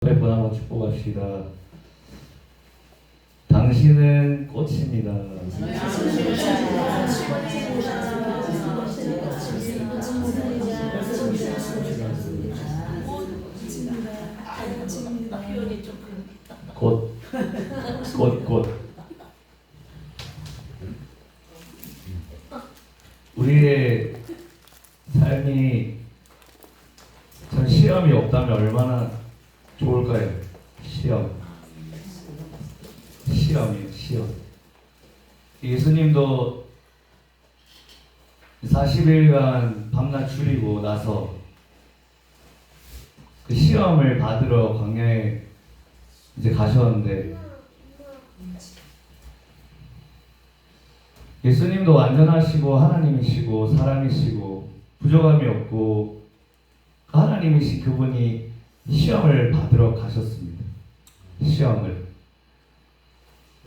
분 한번 축복합시다. 당신은 꽃입니다. 꽃. 우리의 삶이 참 시험이 없다면 얼마나 좋을까요? 시험이에요. 예수님도 40일간 밤낮 줄이고 나서 그 시험을 받으러 광야에 이제 가셨는데, 예수님도 완전하시고 하나님이시고 사람이시고 부족함이 없고 하나님이신 그분이 시험을 받으러 가셨습니다. 시험을.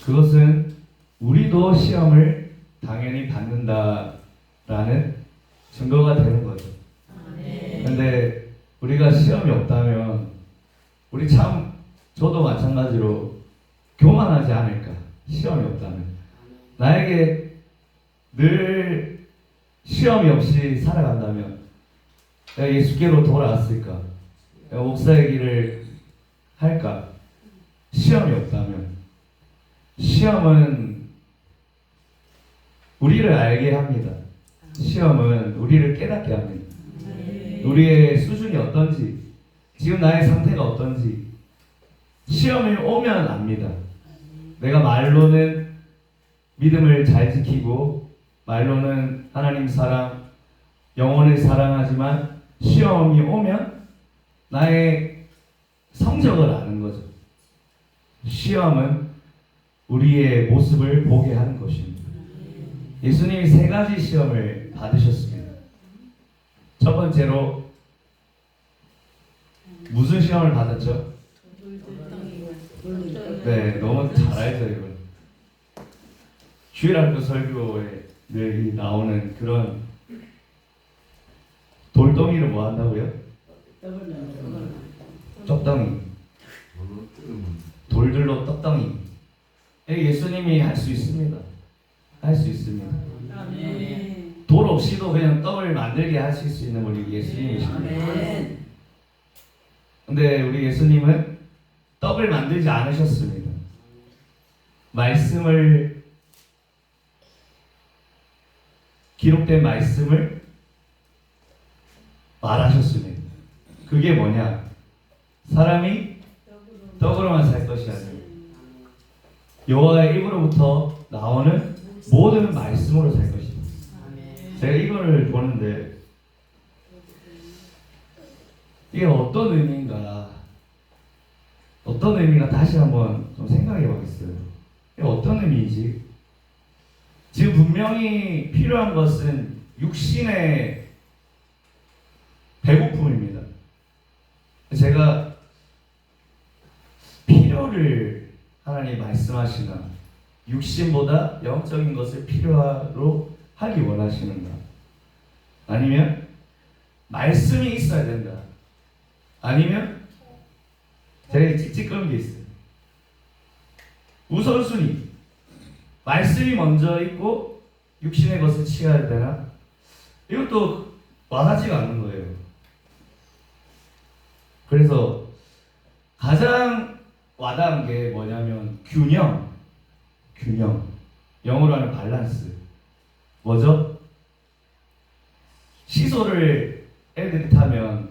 그것은 우리도 시험을 당연히 받는다라는 증거가 되는 거죠. 근데 우리가 시험이 없다면 우리 저도 마찬가지로 교만하지 않을까? 시험이 없다면. 나에게 늘 시험이 없이 살아간다면 내가 예수께로 돌아왔을까? 내가 목사의 길을 할까? 시험이 없다면. 시험은 우리를 알게 합니다. 시험은 우리를 깨닫게 합니다. 우리의 수준이 어떤지, 지금 나의 상태가 어떤지 시험이 오면 압니다. 내가 말로는 믿음을 잘 지키고 말로는 하나님 사랑, 영혼을 사랑하지만 시험이 오면 나의 성적을 아는 거죠. 시험은 우리의 모습을 보게 하는 것입니다. 예수님이 3가지 시험을 받으셨습니다. 첫 번째로 무슨 시험을 받았죠? 네, 너무 잘 알죠, 이걸. 주일학교 설교에 늘 나오는 그런 돌덩이를 뭐 한다고요? 떡덩이. 돌들로 떡덩이. 예수님이 할 수 있습니다. 할 수 있습니다. 돌 없이도 그냥 떡을 만들게 하실 수 있는 우리 예수님이십니다. 근데 우리 예수님은 떡을 만들지 않으셨습니다. 기록된 말씀을 말하셨습니다. 그게 뭐냐? 사람이 떡으로만 살 것이 아니라 여호와의 입으로부터 나오는 모든 말씀으로 살 것이다. 제가 이거를 보는데 이게 어떤 의미인가 다시 한번 좀 생각해 보겠어요. 이게 어떤 의미이지? 지금 분명히 필요한 것은 육신의 배고픔입니다. 제가 필요를 하나님 말씀하시나, 육신보다 영적인 것을 필요로 하기 원하시는가, 아니면 말씀이 있어야 된다, 아니면 제가 찝찝한 게 있어요. 우선순위, 말씀이 먼저 있고 육신의 것을 취해야 되나? 이것도 와닿지가 않는 거예요. 그래서 가장 와닿은 게 뭐냐면 균형. 영어로 하는 밸런스. 뭐죠? 시소를 애들이 타면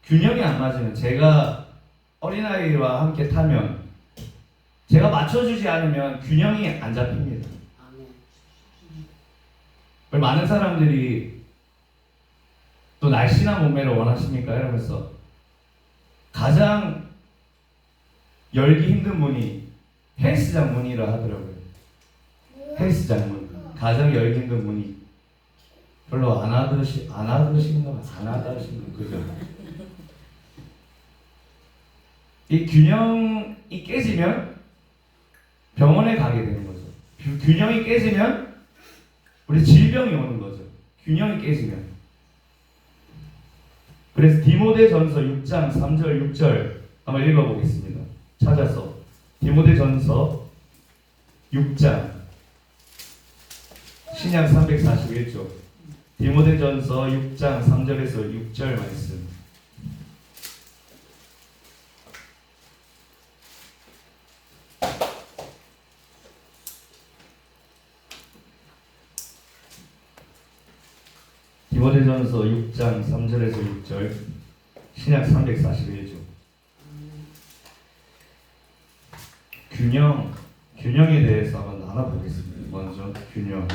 균형이 안 맞으면, 제가 어린아이와 함께 타면 제가 맞춰주지 않으면 균형이 안 잡힙니다. 많은 사람들이 또 날씬한 몸매를 원하십니까? 이러면서 가장 열기 힘든 문이 헬스장 문이라 하더라고요. 헬스장 문. 가장 열기 힘든 문이. 별로 안 하시는 거 그죠? 이 균형이 깨지면 병원에 가게 되는 거죠. 균형이 깨지면 우리 질병이 오는 거죠. 균형이 깨지면. 그래서 디모데전서 6장 3절 6절 한번 읽어보겠습니다. 찾아서 디모데전서 6장 신약 341쪽 디모데전서 6장 3절에서 6절 말씀. 디모데전서 6장 3절에서 6절 신약 341쪽. 균형에 대해서 한번 나눠보겠습니다. 먼저 균형.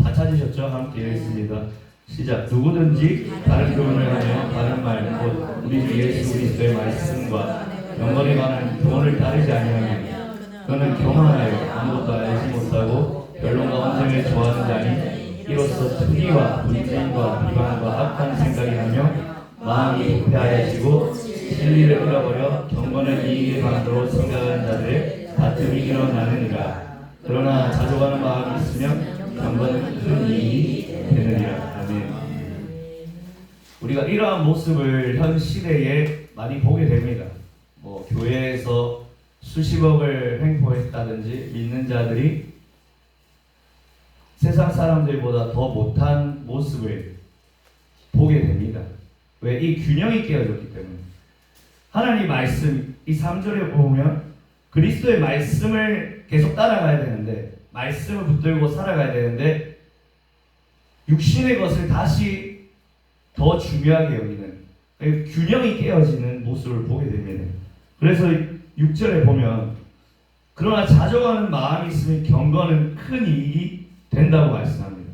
다 찾으셨죠? 함께 읽습니다. 시작. 누구든지 다른 교훈을 하며 다른 말, 곧 우리 주 예수 그리스도의 말씀과 영광에 관한 교훈을 따르지 아니하면 그는 교만하여 아무것도 알지 못하고 변론과 언쟁을 좋아하는 자니 이로써 투기와 분쟁과 비방과 악한 생각이 나며 마음이 부패하여지고 진리를 잃어버려 경건을 이익의 방도로 생각하는 자들의 다툼이 일어나느니라. 그러나 자족하는 마음이 있으면 경건은 큰 이익이 되느니라. 아멘. 우리가 이러한 모습을 현 시대에 많이 보게 됩니다. 교회에서 수십억을 횡포했다든지 믿는 자들이 세상 사람들보다 더 못한 모습을 보게 됩니다. 왜? 이 균형이 깨어졌기 때문에. 하나님 말씀 이 3절에 보면 그리스도의 말씀을 계속 따라가야 되는데, 말씀을 붙들고 살아가야 되는데 육신의 것을 다시 더 중요하게 여기는 균형이 깨어지는 모습을 보게 됩니다. 그래서 6절에 보면 그러나 자족하는 마음이 있으면 경건은 큰 이익이 된다고 말씀합니다.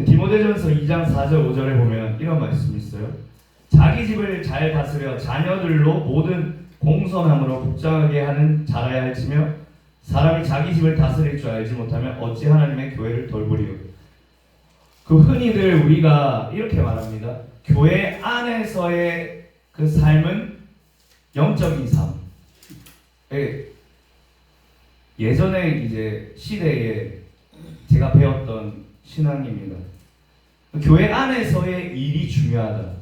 디모데전서 2장 4절 5절에 보면 이런 말씀이 있어요. 자기 집을 잘 다스려 자녀들로 모든 공손함으로 복장하게 하는 자라야 할지며 사람이 자기 집을 다스릴 줄 알지 못하면 어찌 하나님의 교회를 돌보리요. 그 흔히들 우리가 이렇게 말합니다. 교회 안에서의 그 삶은 영적인 삶. 예전에 이제 시대에 제가 배웠던 신앙입니다. 교회 안에서의 일이 중요하다.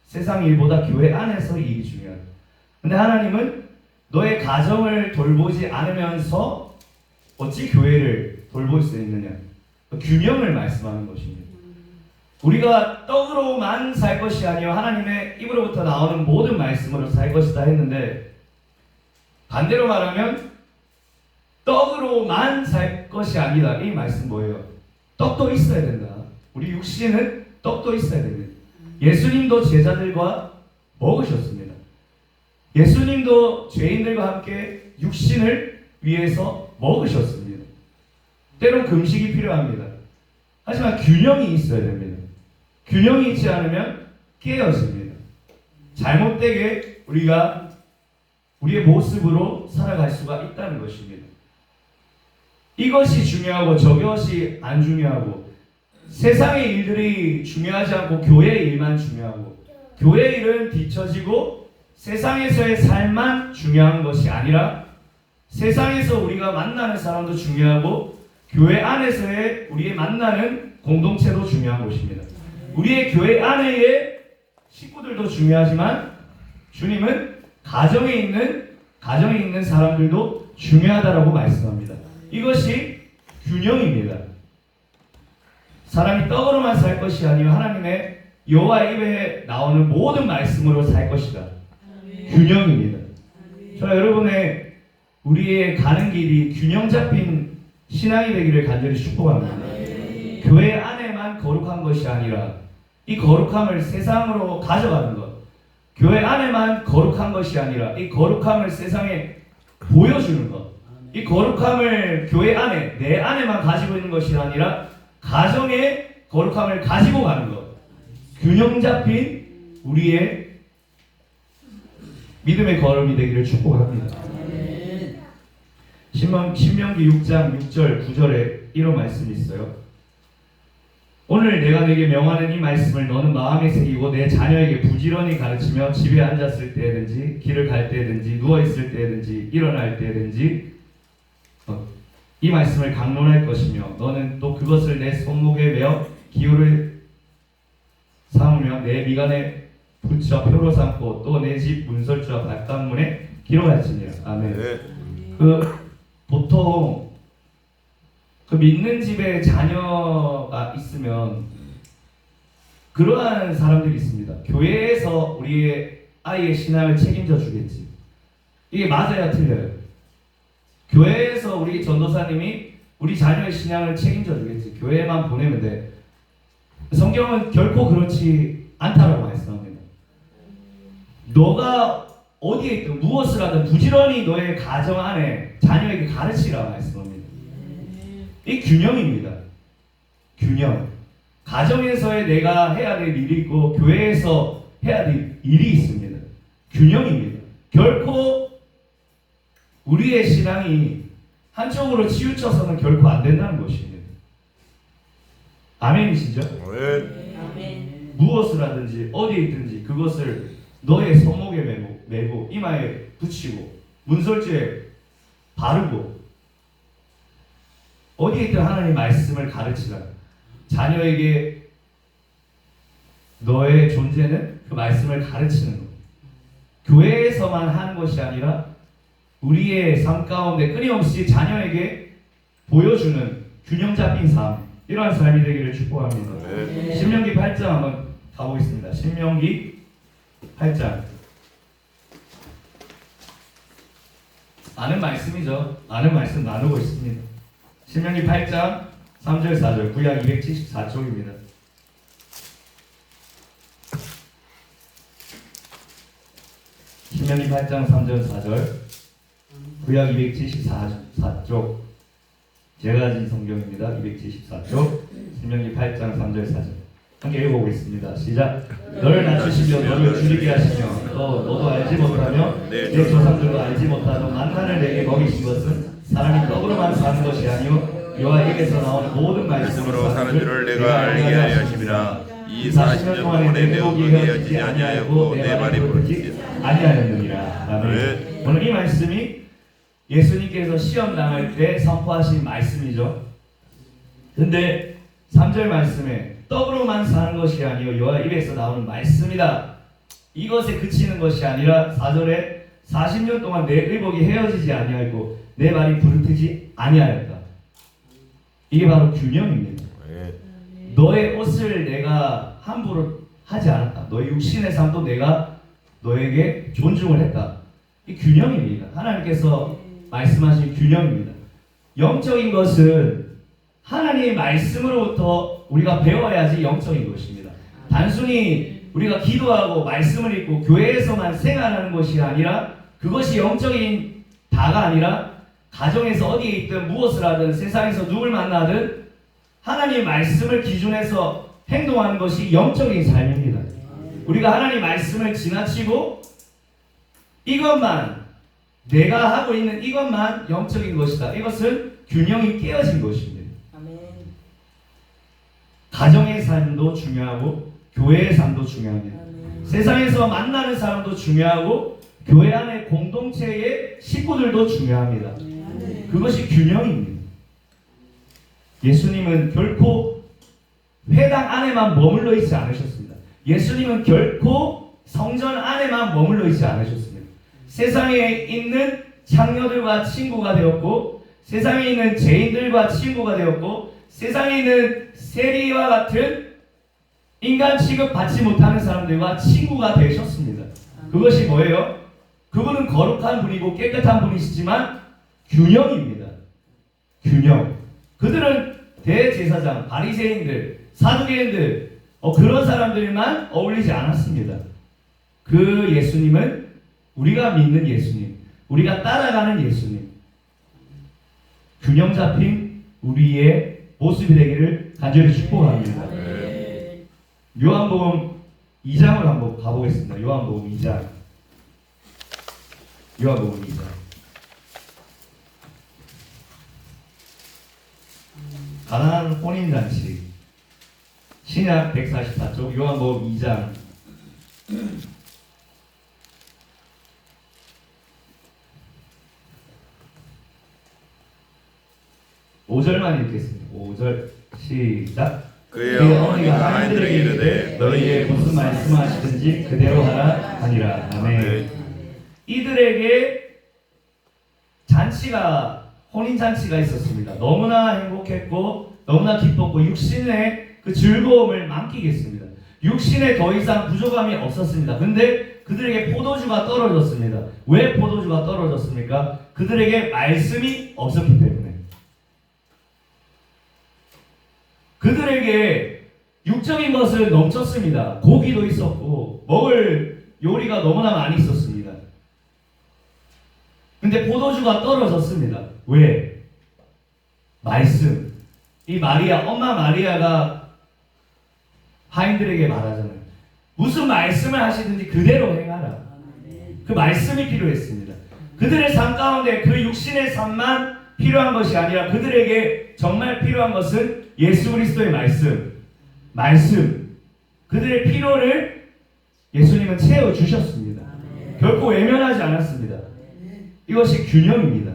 세상 일보다 교회 안에서 일이 중요하다. 근데 하나님은 너의 가정을 돌보지 않으면서 어찌 교회를 돌볼 수 있느냐? 균형을 말씀하는 것입니다. 우리가 떡으로만 살 것이 아니요 하나님의 입으로부터 나오는 모든 말씀으로 살 것이다 했는데, 반대로 말하면 떡으로만 살 것이 아니다. 이 말씀 뭐예요? 떡도 있어야 된다. 우리 육신은 떡도 있어야 됩니다. 예수님도 제자들과 먹으셨습니다. 예수님도 죄인들과 함께 육신을 위해서 먹으셨습니다. 때론 금식이 필요합니다. 하지만 균형이 있어야 됩니다. 균형이 있지 않으면 깨어집니다. 잘못되게 우리가 우리의 모습으로 살아갈 수가 있다는 것입니다. 이것이 중요하고 저것이 안 중요하고, 세상의 일들이 중요하지 않고 교회의 일만 중요하고, 교회의 일은 뒤처지고 세상에서의 삶만 중요한 것이 아니라 세상에서 우리가 만나는 사람도 중요하고 교회 안에서의 우리의 만나는 공동체도 중요한 것입니다. 우리의 교회 안에의 식구들도 중요하지만 주님은 가정에 있는 사람들도 중요하다라고 말씀합니다. 이것이 균형입니다. 사람이 떡으로만 살 것이 아니요 하나님의 여호와 입에 나오는 모든 말씀으로 살 것이다. 균형입니다. 저는 여러분의 우리의 가는 길이 균형 잡힌 신앙이 되기를 간절히 축복합니다. 교회 안에만 거룩한 것이 아니라 이 거룩함을 세상으로 가져가는 것, 교회 안에만 거룩한 것이 아니라 이 거룩함을 세상에 보여주는 것, 이 거룩함을 교회 안에 내 안에만 가지고 있는 것이 아니라 가정의 거룩함을 가지고 가는 것, 균형 잡힌 우리의 믿음의 걸음이 되기를 축복합니다. 신명기 6장 6절 9절에 이런 말씀이 있어요. 오늘 내가 네게 명하는 이 말씀을 너는 마음에 새기고 내 자녀에게 부지런히 가르치며 집에 앉았을 때든지 길을 갈 때든지 누워있을 때든지 일어날 때든지 이 말씀을 강론할 것이며 너는 또 그것을 내 손목에 메어 기호를 삼으며 내 미간에 붙여 표로 삼고 또 내 집 문설주와 바깥문에 기록할지니라. 아멘. 네. 보통 믿는 집에 자녀가 있으면 그러한 사람들이 있습니다. 교회에서 우리의 아이의 신앙을 책임져 주겠지. 이게 맞아야 틀려요. 교회에서 우리 전도사님이 우리 자녀의 신앙을 책임져 주겠지. 교회만 보내면 돼. 성경은 결코 그렇지 않다라고 말씀합니다. 너가 어디에 있든 무엇을 하든 부지런히 너의 가정 안에 자녀에게 가르치라고 말씀합니다. 이 균형입니다. 균형. 가정에서의 내가 해야 될 일이 있고 교회에서 해야 될 일이 있습니다. 균형입니다. 결코 우리의 신앙이 한쪽으로 치우쳐서는 결코 안 된다는 것입니다. 아멘이시죠? 아멘. 무엇을 하든지 어디에 있든지 그것을 너의 손목에 메고 이마에 붙이고 문설주에 바르고 어디에 있든 하나님 말씀을 가르치라. 자녀에게 너의 존재는 그 말씀을 가르치는 것. 교회에서만 하는 것이 아니라 우리의 삶 가운데 끊임없이 자녀에게 보여주는 균형 잡힌 삶, 이러한 삶이 되기를 축복합니다. 네. 신명기 8장 한번 가보겠습니다. 신명기 8장. 아는 말씀이죠. 아는 말씀 나누고 있습니다. 신명기 8장 3절 4절 구약 274쪽입니다. 신명기 8장 3절 4절 구약 274쪽 제가 가진 성경입니다. 274쪽 신명기 8장 3절 4절 함께 읽어보겠습니다. 시작. 너를 낮추시며 너를 줄이게 하시며 너도 알지 못하며 내 조상들도 알지 못하던 만나를 내게 먹이신 것은 사람이 떡으로만 사는 것이 아니요 여호와 입에서 나오는 모든 말씀으로 사는 줄을 내가 알게 하려 하심이라. 이 40년 동안에 내 목이 헤어지지 아니하였고 내 말이 부르지 아니하였느니라. 아멘. 오늘 이 말씀이 예수님께서 시험 당할 때 선포하신 말씀이죠. 근데 3절 말씀에 떡으로만 사는 것이 아니요 여호와 입에서 나오는 말씀이다. 이것에 그치는 것이 아니라 4절에 40년 동안 내 의복이 헤어지지 아니하였고 내 말이 부르트지 아니하였다. 이게 바로 균형입니다. 너의 옷을 내가 함부로 하지 않았다. 너의 육신의 삶도 내가 너에게 존중을 했다. 이 균형입니다. 하나님께서 말씀하신 균형입니다. 영적인 것은 하나님의 말씀으로부터 우리가 배워야지 영적인 것입니다. 단순히 우리가 기도하고 말씀을 읽고 교회에서만 생활하는 것이 아니라 그것이 영적인 다가 아니라 가정에서 어디에 있든 무엇을 하든 세상에서 누굴 만나든 하나님의 말씀을 기준해서 행동하는 것이 영적인 삶입니다. 우리가 하나님의 말씀을 지나치고 이것만 내가 하고 있는 이것만 영적인 것이다. 이것은 균형이 깨어진 것입니다. 가정의 삶도 중요하고 교회의 삶도 중요합니다. 세상에서 만나는 사람도 중요하고 교회 안의 공동체의 식구들도 중요합니다. 그것이 균형입니다. 예수님은 결코 회당 안에만 머물러 있지 않으셨습니다. 예수님은 결코 성전 안에만 머물러 있지 않으셨습니다. 세상에 있는 창녀들과 친구가 되었고 세상에 있는 죄인들과 친구가 되었고 세상에 있는 세리와 같은 인간 취급 받지 못하는 사람들과 친구가 되셨습니다. 그것이 뭐예요? 그분은 거룩한 분이고 깨끗한 분이시지만 균형입니다. 균형. 그들은 대제사장, 바리새인들, 사두개인들 그런 사람들만 어울리지 않았습니다. 그 예수님은 우리가 믿는 예수님, 우리가 따라가는 예수님, 균형 잡힌 우리의 모습이 되기를 간절히 축복합니다. 요한복음 2장을 한번 가보겠습니다. 요한복음 2장. 요한복음 2장. 가나안 혼인잔치. 신약 144쪽 요한복음 2장. 5절만 읽겠습니다. 5절 시작. 그의 그의 어머니가 하인들에게 이르되 너희에게 무슨 말씀하시든지 그대로 하라 하니라. 아멘. 이들에게 잔치가 혼인 잔치가 있었습니다. 너무나 행복했고 너무나 기뻤고 육신의 그 즐거움을 만끽했습니다. 육신에 더 이상 부족함이 없었습니다. 근데 그들에게 포도주가 떨어졌습니다. 왜 포도주가 떨어졌습니까? 그들에게 말씀이 없었기 때문에. 그들에게 육적인 것은 넘쳤습니다. 고기도 있었고 먹을 요리가 너무나 많이 있었습니다. 근데 포도주가 떨어졌습니다. 왜? 말씀. 이 마리아, 엄마 마리아가 하인들에게 말하잖아요. 무슨 말씀을 하시든지 그대로 행하라. 그 말씀이 필요했습니다. 그들의 삶 가운데 그 육신의 삶만 필요한 것이 아니라 그들에게 정말 필요한 것은 예수 그리스도의 말씀. 그들의 필요를 예수님은 채워주셨습니다. 결코 외면하지 않았습니다. 이것이 균형입니다.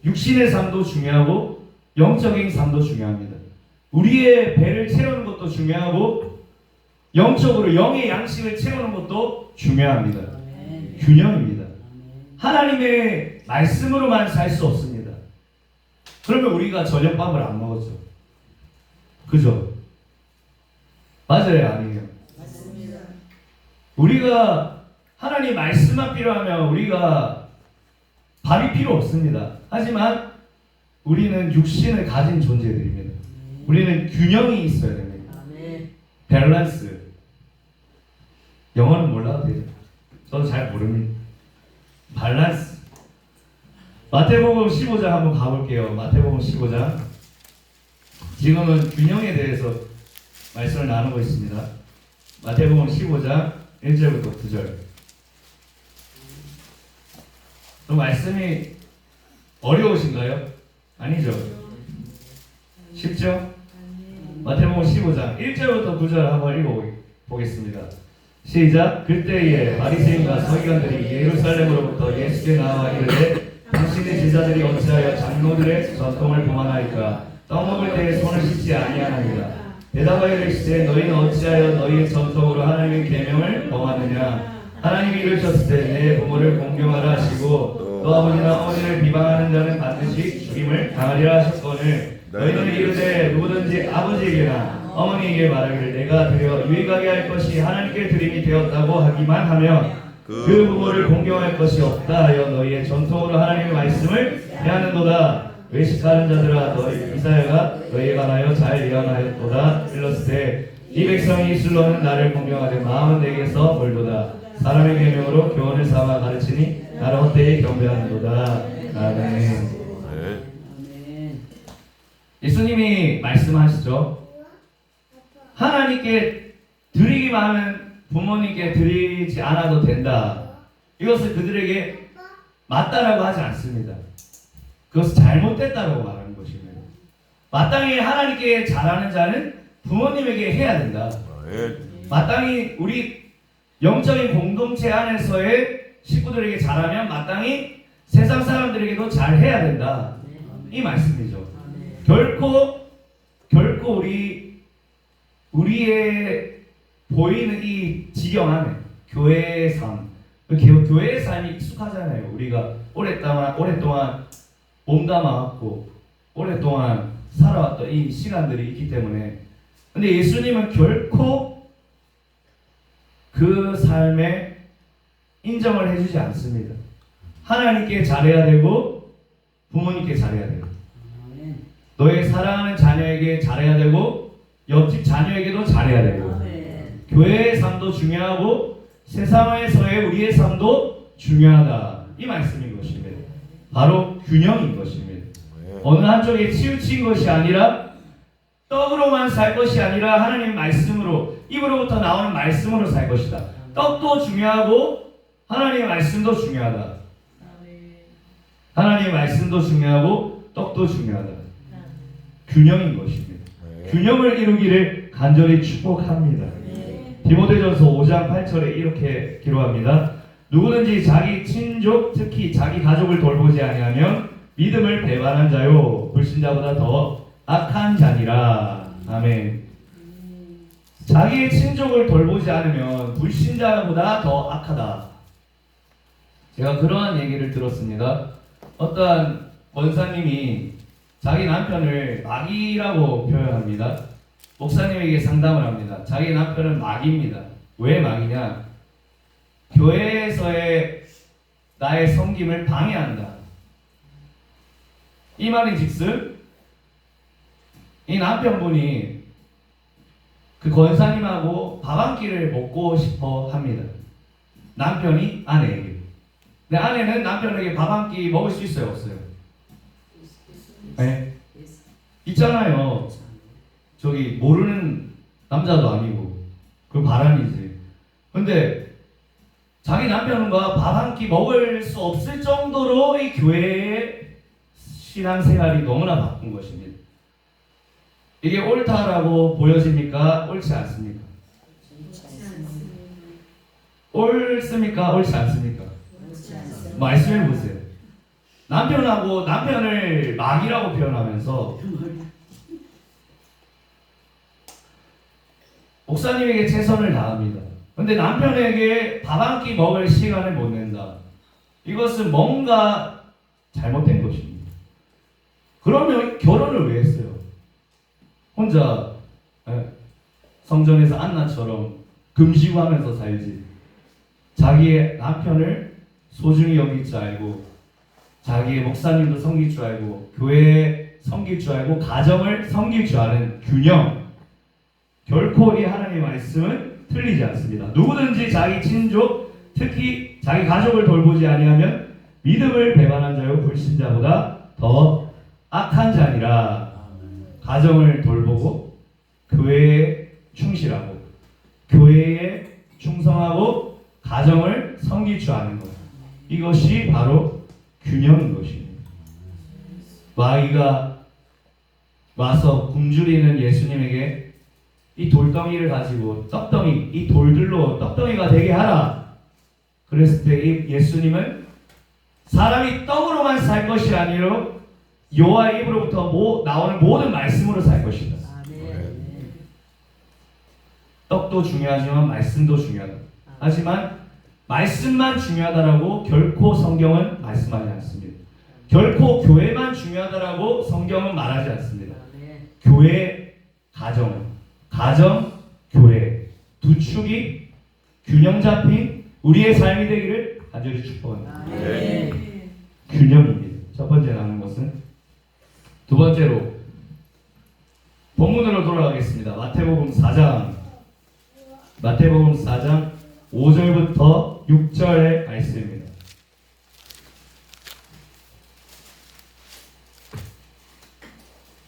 육신의 삶도 중요하고 영적인 삶도 중요합니다. 우리의 배를 채우는 것도 중요하고 영적으로 영의 양식을 채우는 것도 중요합니다. 균형입니다. 하나님의 말씀으로만 살 수 없습니다. 그러면 우리가 저녁밥을 안 먹었죠. 그죠? 맞아요, 아니에요? 맞습니다. 우리가 하나님 말씀만 필요하면 우리가 밥이 필요 없습니다. 하지만 우리는 육신을 가진 존재들입니다. 우리는 균형이 있어야 됩니다. 밸런스. 영어는 몰라도 되죠. 저도 잘 모릅니다. 밸런스. 마태복음 15장 한번 가볼게요. 마태복음 15장. 지금은 균형에 대해서 말씀을 나누고 있습니다. 마태복음 15장 1절부터 9절. 또 말씀이 어려우신가요? 아니죠? 쉽죠? 마태복음 15장 1절부터 9절 한번 읽어보겠습니다. 시작. 그때에 바리새인과 서기관들이 예루살렘으로부터 예수께 나와 이르되 당신의 제자들이 어찌하여 장로들의 전통을 범하나이까? 떡 먹을 때에 손을 씻지 아니하나이다. 대답하여 이르시되 너희는 어찌하여 너희의 전통으로 하나님의 계명을 범하느냐? 하나님이 이르셨을 때 내 부모를 공경하라 하시고 또 아버지나 어머니를 비방하는 자는 반드시 죽임을 당하리라 하셨거늘 너희는 이르되 누구든지 아버지에게나 어머니에게 말하기를 내가 드려 유익하게 할 것이 하나님께 드림이 되었다고 하기만 하면 그 부모를 공경할 것이 없다 하여 너희의 전통으로 하나님의 말씀을 해하는도다. 외식하는 자들아 너희 이사야가 너희에 관하여 잘 예언하였도다. 일렀을 때 이 백성이 입술로는 나를 공경하되 마음은 내게서 멀도다. 사람의 계명으로 교훈을 삼아 가르치니 나를 헛되이 경배하는도다. 아멘. 예수님이 말씀하시죠. 하나님께 드리기만 하면 부모님께 드리지 않아도 된다. 이것을 그들에게 맞다라고 하지 않습니다. 그것은 잘못됐다고 말하는 것입니다. 마땅히 하나님께 잘하는 자는 부모님에게 해야 된다. 마땅히 우리 영적인 공동체 안에서의 식구들에게 잘하면 마땅히 세상 사람들에게도 잘해야 된다. 이 말씀이죠. 결코 우리의 보이는 이 지경 안에 교회의 삶, 교회의 삶이 익숙하잖아요. 우리가 오랫동안 몸담아왔고 오랫동안 살아왔던 이 시간들이 있기 때문에. 근데 예수님은 결코 그 삶에 인정을 해주지 않습니다. 하나님께 잘해야 되고 부모님께 잘해야 되고 너의 사랑하는 자녀에게 잘해야 되고 옆집 자녀에게도 잘해야 되고 교회의 삶도 중요하고 세상에서의 우리의 삶도 중요하다. 이 말씀인 것입니다. 바로 균형인 것입니다. 어느 한쪽에 치우친 것이 아니라 떡으로만 살 것이 아니라 하나님 말씀으로 입으로부터 나오는 말씀으로 살 것이다. 떡도 중요하고 하나님의 말씀도 중요하다. 하나님의 말씀도 중요하고 떡도 중요하다. 균형인 것입니다. 균형을 이루기를 간절히 축복합니다. 디모데전서 5장 8절에 이렇게 기록합니다. 누구든지 자기 친족 특히 자기 가족을 돌보지 아니하면 믿음을 배반한 자요 불신자보다 더 악한 자니라. 아멘. 자기의 친족을 돌보지 않으면 불신자보다 더 악하다. 제가 그러한 얘기를 들었습니다. 어떠한 원사님이 자기 남편을 마귀라고 표현합니다. 목사님에게 상담을 합니다. 자기 남편은 마귀입니다. 왜 마귀냐? 교회에서의 나의 섬김을 방해한다. 이 말인즉슨 이 남편분이 그 권사님하고 밥 한 끼를 먹고 싶어 합니다. 남편이 아내에게. 근데 아내는 남편에게 밥 한 끼 먹을 수 있어요, 없어요? 네? 있잖아요. 저기 모르는 남자도 아니고 그 바람이지. 근데 자기 남편과 밥 한 끼 먹을 수 없을 정도로 이 교회의 신앙생활이 너무나 바쁜 것입니다. 이게 옳다라고 보여집니까? 옳지 않습니까? 옳습니까? 옳지 않습니까? 말씀해 보세요. 남편을 마귀라고 표현하면서 목사님에게 최선을 다합니다. 근데 남편에게 밥 한 끼 먹을 시간을 못 낸다. 이것은 뭔가 잘못된 것입니다. 그러면 결혼을 왜 했어요? 혼자 성전에서 안나처럼 금식하면서 살지. 자기의 남편을 소중히 여길 줄 알고, 자기의 목사님도 섬길 줄 알고, 교회에 섬길 줄 알고, 가정을 섬길 줄 아는 균형. 결코 이 하나님의 말씀은 틀리지 않습니다. 누구든지 자기 친족, 특히 자기 가족을 돌보지 아니하면 믿음을 배반한 자요 불신자보다 더 악한 자니라. 가정을 돌보고 교회에 충실하고 교회에 충성하고 가정을 섬길 줄 아는 것. 이것이 바로 균형인 것입니다. 마귀가 와서 굶주리는 예수님에게 이 돌덩이를 가지고 떡덩이, 이 돌들로 떡덩이가 되게 하라. 그랬을 때 예수님은 사람이 떡으로만 살 것이 아니라 여호와의 입으로부터 나오는 모든 말씀으로 살 것이다. 떡도 중요하지만 말씀도 중요하다. 하지만 말씀만 중요하다라고 결코 성경은 말씀하지 않습니다. 결코 교회만 중요하다라고 성경은 말하지 않습니다. 교회, 가정, 교회 두 축이 균형 잡힌 우리의 삶이 되기를 간절히 축복합니다. 균형입니다. 첫 번째 나눈 것은. 두 번째로 본문으로 돌아가겠습니다. 마태복음 4장 5절부터 6절의 말씀입니다.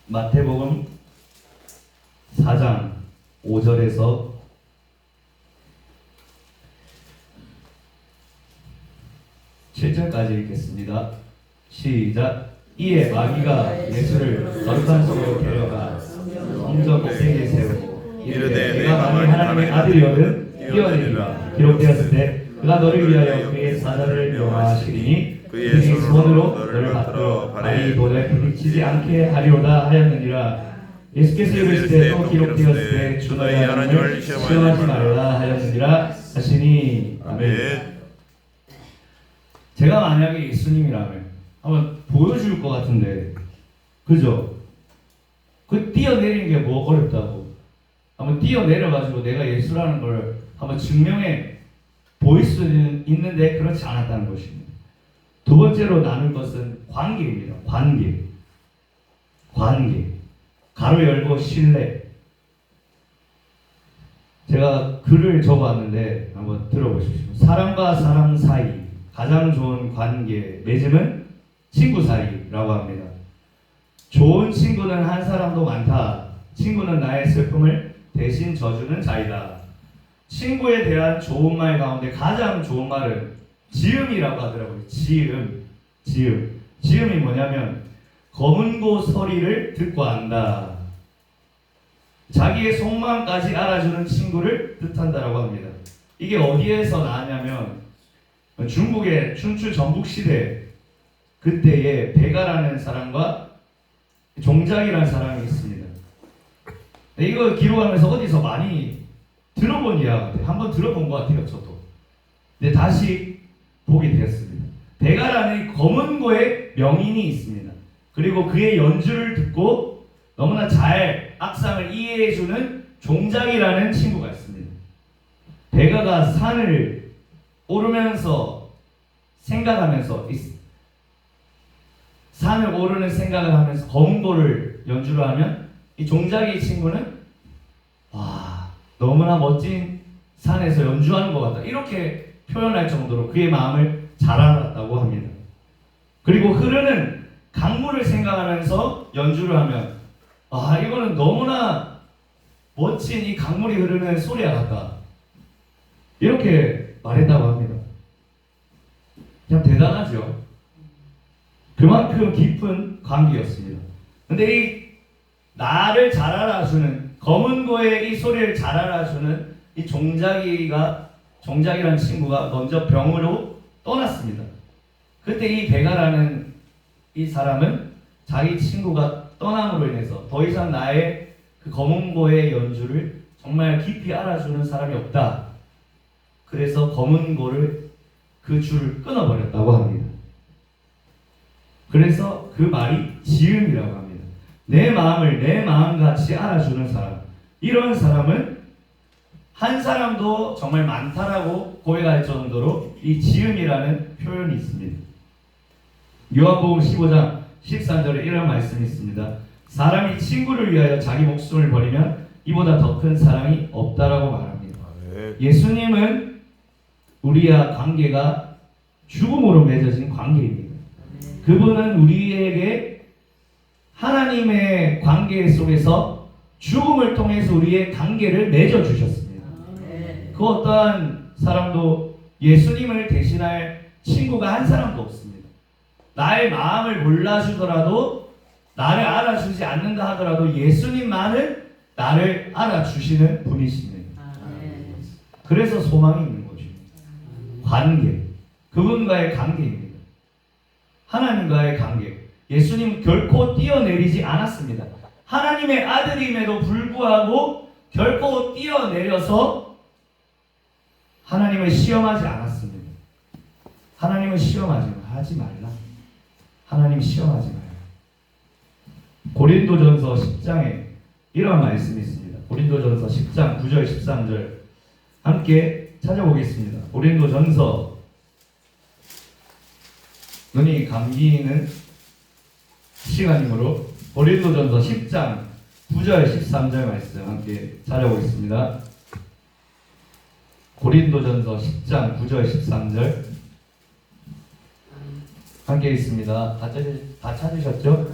마태복음 4장 5절에서 7절까지 읽겠습니다. 시작. 이에 마귀가 예수를 거룩한 성으로 데려가 성전 꼭대기에 세우고 이르되 내가 만일 하나님의 아들이거든 뛰어내리라. 기록되었을 때 그가 너를 위하여 그의 사자를 명하시리니 그의 손으로 너를 받들어 발이 돌에 부딪히지 않게 하리로다 하였느니라. 예수께서 이르시되 또 기록되었을 때 주 너희 하나님을 시험하지 말라 하였느니라 하시니. 아멘. 제가 만약에 예수님이라면 한번 보여줄 것 같은데, 그죠? 그 뛰어내리는 게 뭐 어렵다고? 한번 뛰어내려가지고 내가 예수라는 걸 한번 증명해 보일 수 있는데 그렇지 않았다는 것입니다. 두 번째로 나눌 것은 관계입니다. 관계. 가로 열고 신뢰. 제가 글을 적어왔는데 한번 들어보십시오. 사람과 사람 사이 가장 좋은 관계 맺음은 친구 사이라고 합니다. 좋은 친구는 한 사람도 많다. 친구는 나의 슬픔을 대신 져주는 자이다. 친구에 대한 좋은 말 가운데 가장 좋은 말은 지음이라고 하더라고요. 지음이 뭐냐면 검은고 소리를 듣고 안다. 자기의 속마음까지 알아주는 친구를 뜻한다라고 합니다. 이게 어디에서 나왔냐면 중국의 춘추 전국시대 그때에 배가라는 사람과 종작이라는 사람이 있습니다. 이거 기록하면서 어디서 많이 들어본 이야기 같아요. 한번 들어본 것 같아요, 저도. 근데 다시 보게 되었습니다. 베가라는 검은고의 명인이 있습니다. 그리고 그의 연주를 듣고 너무나 잘 악상을 이해해주는 종작이라는 친구가 있습니다. 베가가 산을 오르면서 생각하면서 산을 오르는 생각을 하면서 검은고를 연주를 하면 이 종작이 친구는 와, 너무나 멋진 산에서 연주하는 것 같다, 이렇게 표현할 정도로 그의 마음을 잘 알았다고 합니다. 그리고 흐르는 강물을 생각하면서 연주를 하면 아, 이거는 너무나 멋진 이 강물이 흐르는 소리와 같다, 이렇게 말했다고 합니다. 그냥 대단하죠. 그만큼 깊은 관계였습니다. 근데 이 나를 잘 알아주는, 검은고의 이 소리를 잘 알아주는 이 종작이라는 친구가 먼저 병으로 떠났습니다. 그때 이 베가라는 이 사람은 자기 친구가 떠남으로 인해서 더 이상 나의 그 검은고의 연주를 정말 깊이 알아주는 사람이 없다. 그래서 검은고를 그 줄을 끊어버렸다고 합니다. 그래서 그 말이 지음이라고 합니다. 내 마음을 내 마음같이 알아주는 사람, 이런 사람은 한 사람도 정말 많다라고 고백할 정도로 이 지음이라는 표현이 있습니다. 요한복음 15장 13절에 이런 말씀이 있습니다. 사람이 친구를 위하여 자기 목숨을 버리면 이보다 더 큰 사랑이 없다라고 말합니다. 예수님은 우리와 관계가 죽음으로 맺어진 관계입니다. 그분은 우리에게 하나님의 관계 속에서 죽음을 통해서 우리의 관계를 맺어주셨습니다. 그 어떠한 사람도 예수님을 대신할 친구가 한 사람도 없습니다. 나의 마음을 몰라주더라도, 나를 알아주지 않는다 하더라도 예수님만은 나를 알아주시는 분이십니다. 그래서 소망이 있는 거죠. 관계, 그분과의 관계입니다. 하나님과의 관계. 예수님 결코 뛰어내리지 않았습니다. 하나님의 아들임에도 불구하고 결코 뛰어내려서 하나님을 시험하지 않았습니다. 하나님을 시험하지 말라. 하나님 시험하지 말라. 고린도전서 10장에 이런 말씀이 있습니다. 고린도전서 10장 9절 13절 함께 찾아보겠습니다. 고린도전서, 눈이 감기는 시간이므로 고린도전서 10장 9절 13절 말씀 함께 찾아보겠습니다. 고린도전서 10장 9절 13절 함께 있습니다. 다 찾으셨죠?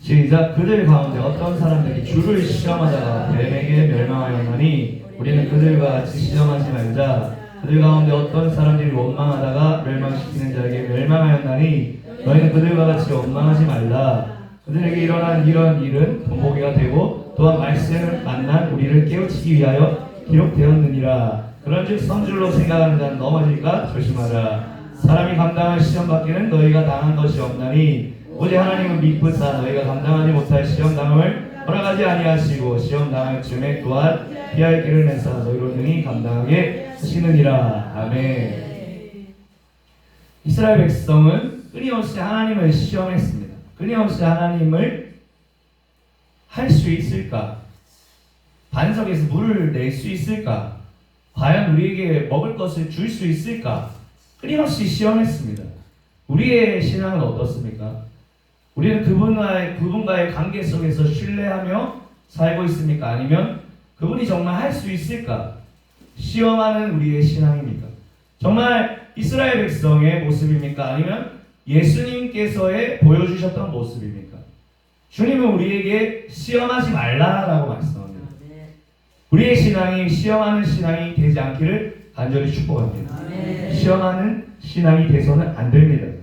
시작. 그들 가운데 어떤 사람들이 주를 시험하다가 뱀에게 멸망하였나니 우리는 그들과 같이 시험하지 말자. 그들 가운데 어떤 사람들이 원망하다가 멸망시키는 자에게 멸망하였나니 너희는 그들과 같이 원망하지 말라. 그들에게 일어난 이런 일은 본보기가 되고 또한 말씀을 만난 우리를 깨우치기 위하여 기록되었느니라. 그런즉 성질로 생각하는 자는 넘어질까 조심하라. 사람이 감당할 시험 받기는 너희가 당한 것이 없나니 오직 하나님은 미쁘사 너희가 감당하지 못할 시험 당함을 허락하지 아니하시고 시험 당할 즈음에 또한 피할 길을 내사 너희로 능히 감당하게 하시느니라. 아멘. 이스라엘 백성은 끊임없이 하나님을 시험했습니다. 끊임없이 하나님을 할 수 있을까? 반석에서 물을 낼 수 있을까? 과연 우리에게 먹을 것을 줄 수 있을까? 끊임없이 시험했습니다. 우리의 신앙은 어떻습니까? 우리는 그분과의 관계 속에서 신뢰하며 살고 있습니까? 아니면 그분이 정말 할 수 있을까? 시험하는 우리의 신앙입니까? 정말 이스라엘 백성의 모습입니까? 아니면 예수님께서의 보여주셨던 모습입니까? 주님은 우리에게 시험하지 말라라고 말씀합니다. 우리의 신앙이 시험하는 신앙이 되지 않기를 간절히 축복합니다. 시험하는 신앙이 돼서는 안 됩니다.